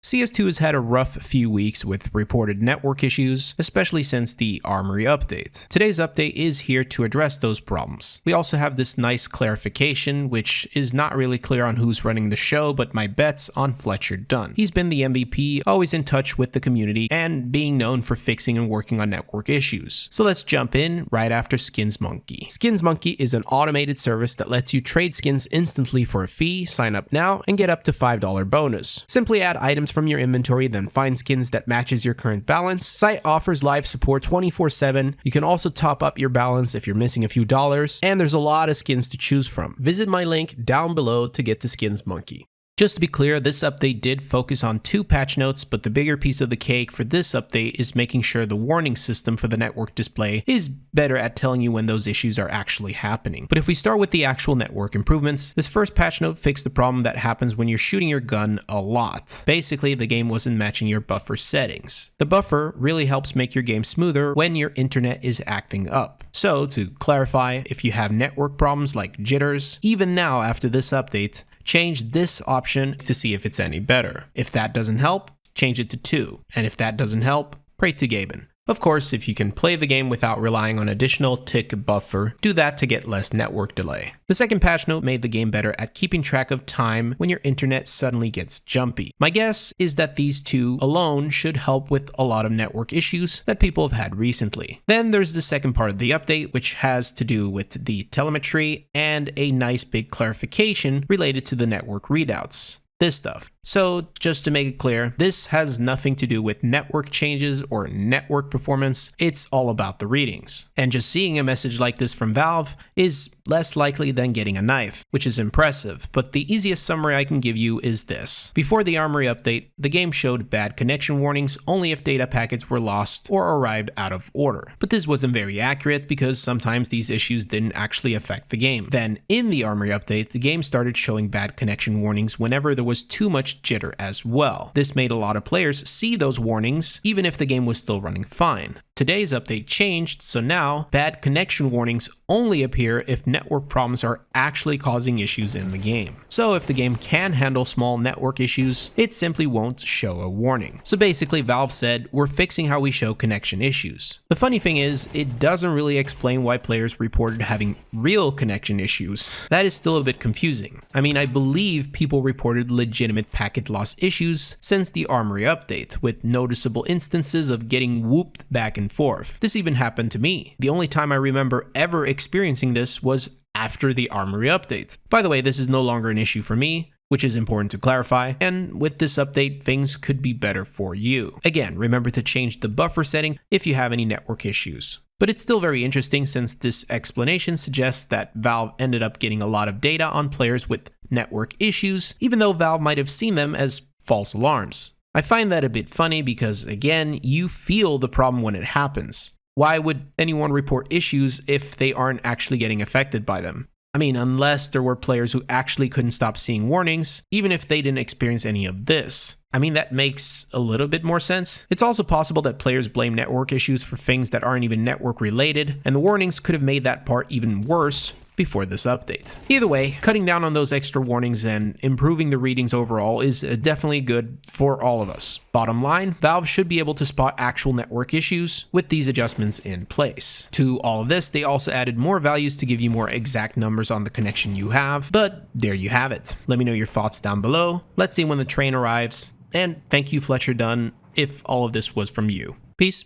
CS2 has had a rough few weeks with reported network issues, especially since the Armory update. Today's update is here to address those problems. We also have this nice clarification, which is not really clear on who's running the show, but my bet's on Fletcher Dunn. He's been the MVP, always in touch with the community, and being known for fixing and working on network issues. So let's jump in right after Skins Monkey. Skins Monkey is an automated service that lets you trade skins instantly for a fee, sign up now, and get up to $5 bonus. Simply add items from your inventory, then find skins that matches your current balance. Site offers live support 24/7. You can also top up your balance if you're missing a few dollars, and there's a lot of skins to choose from. Visit my link down below to get to Skins Monkey. Just to be clear, this update did focus on 2 patch notes, but the bigger piece of the cake for this update is making sure the warning system for the network display is better at telling you when those issues are actually happening. But if we start with the actual network improvements, this first patch note fixed the problem that happens when you're shooting your gun a lot. Basically, the game wasn't matching your buffer settings. The buffer really helps make your game smoother when your internet is acting up. So, to clarify, if you have network problems like jitters, even now after this update, change this option to see if it's any better. If that doesn't help, change it to 2. And if that doesn't help, pray to Gaben. Of course, if you can play the game without relying on additional tick buffer, do that to get less network delay. The second patch note made the game better at keeping track of time when your internet suddenly gets jumpy. My guess is that these 2 alone should help with a lot of network issues that people have had recently. Then there's the second part of the update, which has to do with the telemetry and a nice big clarification related to the network readouts. This stuff. So just to make it clear, this has nothing to do with network changes or network performance. It's all about the readings. And just seeing a message like this from Valve is less likely than getting a knife, which is impressive. But the easiest summary I can give you is this. Before the Armory update, the game showed bad connection warnings only if data packets were lost or arrived out of order. But this wasn't very accurate because sometimes these issues didn't actually affect the game. Then in the Armory update, the game started showing bad connection warnings whenever there was too much jitter as well. This made a lot of players see those warnings even if the game was still running fine. Today's update changed, so now bad connection warnings only appear if network problems are actually causing issues in the game. So if the game can handle small network issues, it simply won't show a warning. So basically Valve said, we're fixing how we show connection issues. The funny thing is, it doesn't really explain why players reported having real connection issues. That is still a bit confusing. I mean, I believe people reported legitimate packet loss issues since the Armory update, with noticeable instances of getting whooped back and forth. This even happened to me. The only time I remember ever experiencing this was after the Armory update. By the way, this is no longer an issue for me, which is important to clarify, and with this update, things could be better for you. Again, remember to change the buffer setting if you have any network issues. But it's still very interesting since this explanation suggests that Valve ended up getting a lot of data on players with network issues, even though Valve might have seen them as false alarms. I find that a bit funny because, again, you feel the problem when it happens. Why would anyone report issues if they aren't actually getting affected by them? I mean, unless there were players who actually couldn't stop seeing warnings, even if they didn't experience any of this. I mean, that makes a little bit more sense. It's also possible that players blame network issues for things that aren't even network related, and the warnings could have made that part even worse before this update. Either way, cutting down on those extra warnings and improving the readings overall is definitely good for all of us. Bottom line, Valve should be able to spot actual network issues with these adjustments in place. To all of this, they also added more values to give you more exact numbers on the connection you have, but there you have it. Let me know your thoughts down below. Let's see when the train arrives, and thank you, Fletcher Dunn, if all of this was from you. Peace.